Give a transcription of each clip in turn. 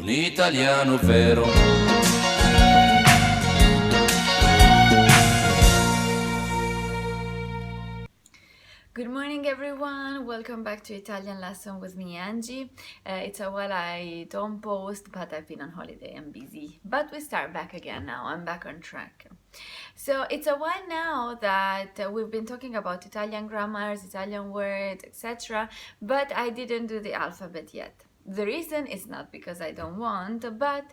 un italiano vero. Good morning everyone, welcome back to Italian lesson with me Angie. It's a while I don't post, but I've been on holiday and busy. But we start back again now, I'm back on track. So it's a while now that we've been talking about Italian grammars, Italian words, etc. But I didn't do the alphabet yet. The reason is not because I don't want, but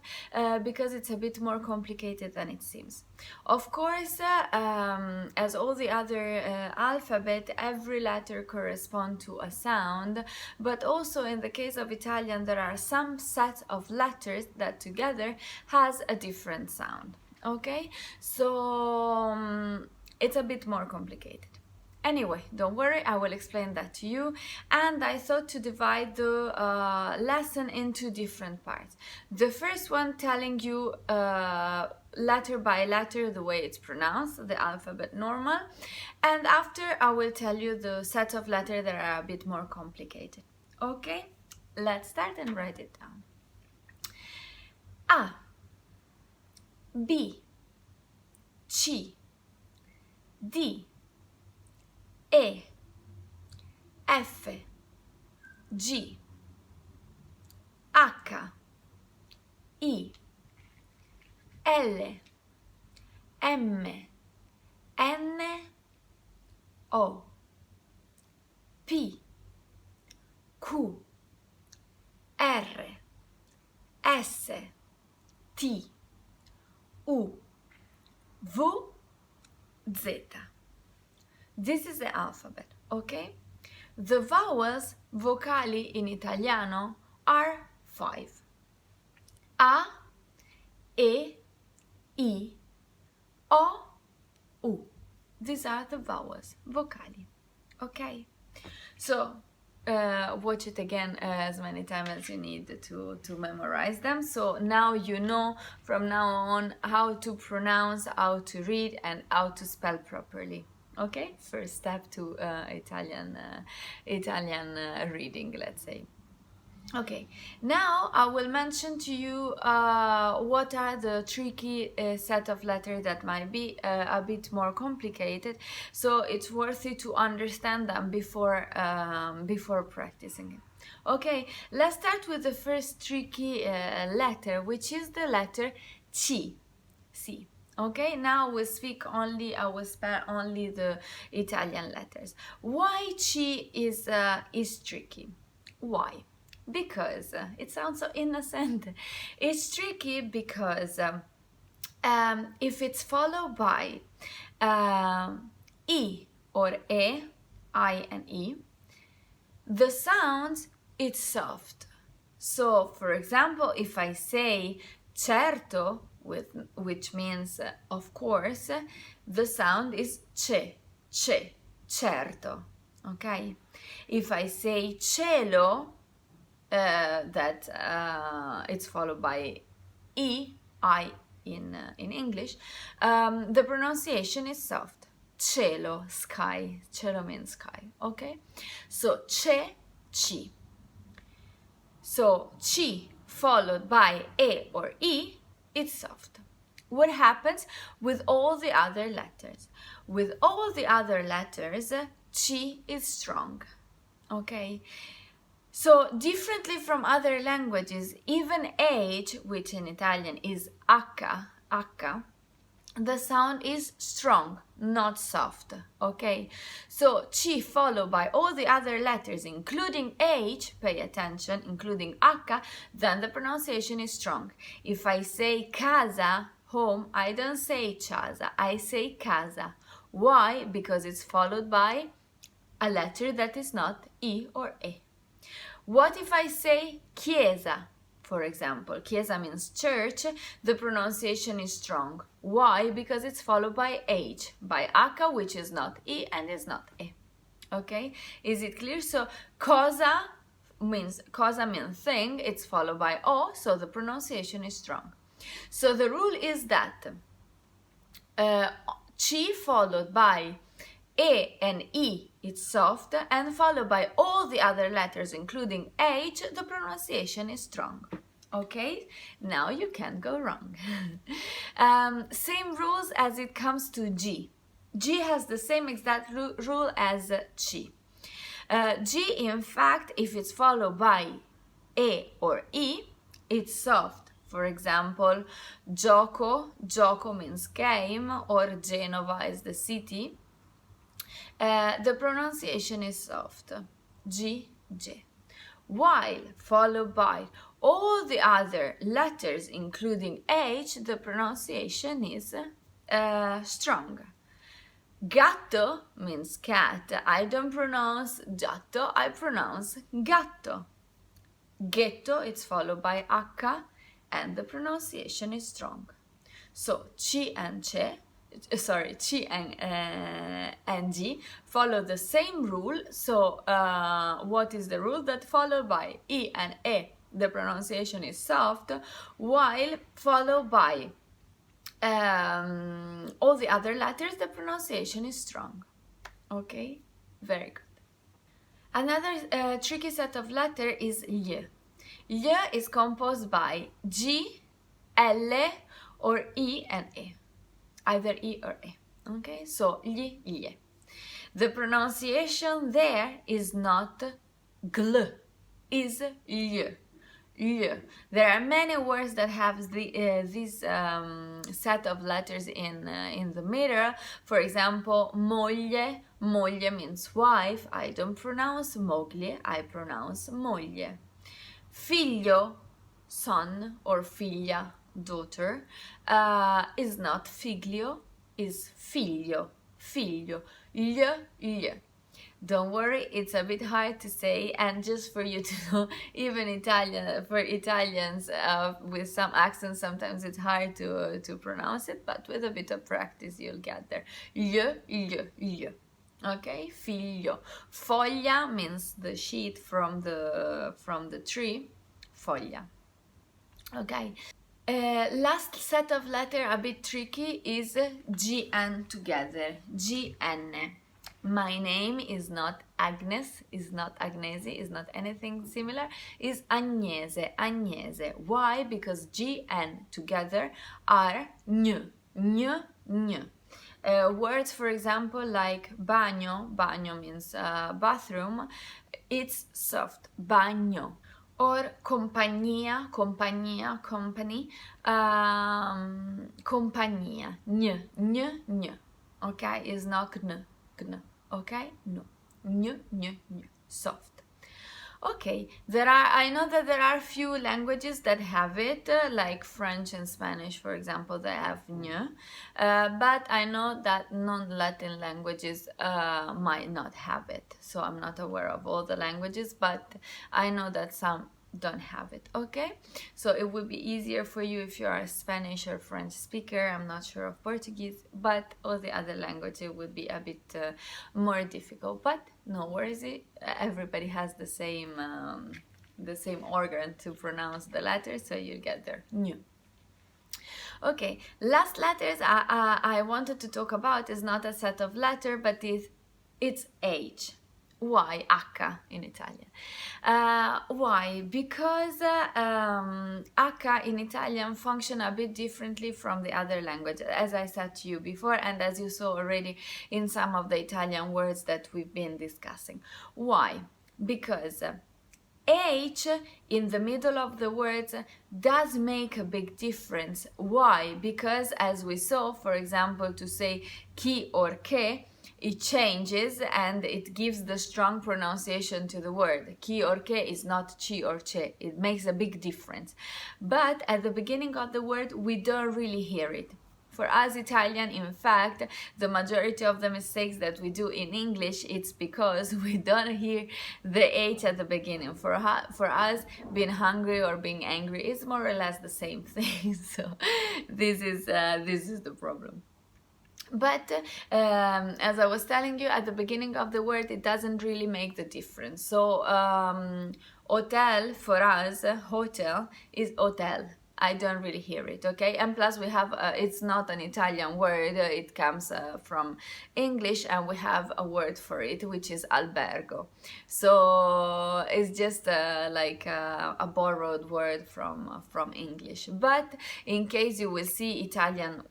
because it's a bit more complicated than it seems. Of course, as all the other alphabet, every letter corresponds to a sound, but also in the case of Italian, there are some set of letters that together has a different sound. Okay, so it's a bit more complicated. Anyway, don't worry, I will explain that to you. And I thought to divide the lesson into different parts. The first one telling you letter by letter the way it's pronounced, the alphabet normal. And after I will tell you the set of letters that are a bit more complicated. Okay, let's start and write it down. A, B, C, D, E, F, G, H, I, L, M, N, O, P, Q, R, S, T, U, V, Z. This is the alphabet, okay? The vowels, vocali in Italiano, are 5. A, E, I, O, U. These are the vowels, vocali, okay? So, watch it again as many times as you need to memorize them. So now you know from now on how to pronounce, how to read, and how to spell properly. Okay, first step to Italian reading, let's say. Okay, now I will mention to you what are the tricky set of letters that might be a bit more complicated, so it's worth it to understand them before practicing it. Okay, let's start with the first tricky letter, which is the letter C. C. Okay, now we speak only, I will spell only the Italian letters. Why C is tricky? Why? Because it sounds so innocent. It's tricky because if it's followed by I or E, I and E, the sound is soft. So, for example, if I say certo, which means of course, the sound is ce, certo, okay? If I say cielo, that it's followed by I in English, the pronunciation is soft. Cielo, sky, cielo means sky, okay? So ce, ci. So ci followed by E or I, it's soft. What happens with all the other letters? With all the other letters, C is strong, okay? So differently from other languages, even H, which in Italian is H, the sound is strong, not soft, okay? So C followed by all the other letters, including H, pay attention, including H, then the pronunciation is strong. If I say casa, home, I don't say casa, I say casa. Why? Because it's followed by a letter that is not I or E. What if I say chiesa? For example, chiesa means church, the pronunciation is strong. Why? Because it's followed by H, by H, which is not I and is not E. Okay? Is it clear? So, cosa means thing, it's followed by O, so the pronunciation is strong. So the rule is that C followed by E and I, it's soft, and followed by all the other letters, including H, the pronunciation is strong. Okay, now you can't go wrong. Same rules as it comes to G. G has the same exact rule as C. G, in fact, if it's followed by A or E, it's soft. For example, gioco means game, or Genova is the city. The pronunciation is soft. G, J. While followed by all the other letters, including H, the pronunciation is strong. Gatto means cat. I don't pronounce gatto, I pronounce gatto. Ghetto, it's followed by H, and the pronunciation is strong. So Chi and G follow the same rule. So what is the rule? That followed by E and E, the pronunciation is soft, while followed by all the other letters, the pronunciation is strong. Okay, very good. Another tricky set of letters is L. L is composed by G, L, or E and E. Either E or E. Okay, so L. The pronunciation there is not gl, is L. There are many words that have this set of letters in the middle. For example, moglie. Moglie means wife. I don't pronounce moglie, I pronounce moglie. Figlio, son, or figlia, daughter, is not figlio, is figlio. Figlio. Gli. Don't worry, it's a bit hard to say, and just for you to know, even for Italians with some accents, sometimes it's hard to pronounce it, but with a bit of practice you'll get there. Gli. Okay, figlio. Foglia means the sheet from the tree. Foglia. Okay. Last set of letter a bit tricky is GN together. GN. My name is not Agnes, is not Agnesi, is not anything similar, is Agnese, Agnese. Why? Because G and together are N. Words, for example, like bagno, bagno means bathroom, it's soft, bagno. Or compagnia, company, compagnia, n. Okay, is not kn. Okay, no, soft. Okay, I know that there are few languages that have it, like French and Spanish, for example, they have n, but I know that non-Latin languages might not have it, so I'm not aware of all the languages, but I know that some don't have it. Okay, so it would be easier for you if you are a Spanish or French speaker. I'm not sure of Portuguese, but all the other languages would be a bit more difficult, but no worries, everybody has the same organ to pronounce the letters, so you get there. Okay, last letters I wanted to talk about is not a set of letters, but it's H. Why? H in Italian. Why? Because H in Italian function a bit differently from the other languages, as I said to you before, and as you saw already in some of the Italian words that we've been discussing. Why? Because H in the middle of the words does make a big difference. Why? Because as we saw, for example, to say chi or che, it changes and it gives the strong pronunciation to the word. Chi or che is not chi or che. It makes a big difference. But at the beginning of the word, we don't really hear it. For us Italian, in fact, the majority of the mistakes that we do in English, it's because we don't hear the H at the beginning. For us, being hungry or being angry is more or less the same thing. So this is the problem. But as I was telling you, at the beginning of the word, it doesn't really make the difference. So hotel for us, hotel is hotel. I don't really hear it, okay? And plus we have, it's not an Italian word, it comes from English, and we have a word for it, which is albergo. So it's just like a borrowed word from English. But in case you will see Italian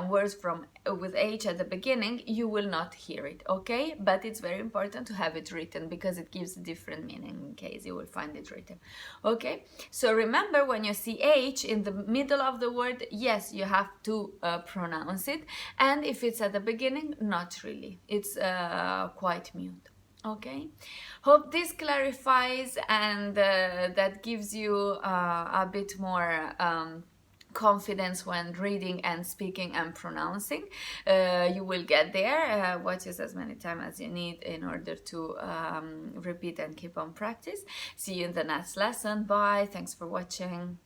words from with H at the beginning, you will not hear it, okay? But it's very important to have it written because it gives a different meaning in case you will find it written, okay? So remember, when you see H in the middle of the word, yes, you have to pronounce it, and if it's at the beginning, not really. It's quite mute. Okay, hope this clarifies and that gives you a bit more confidence when reading and speaking and pronouncing. You will get there. Watch this as many times as you need in order to repeat and keep on practice. See you in the next lesson. Bye. Thanks for watching.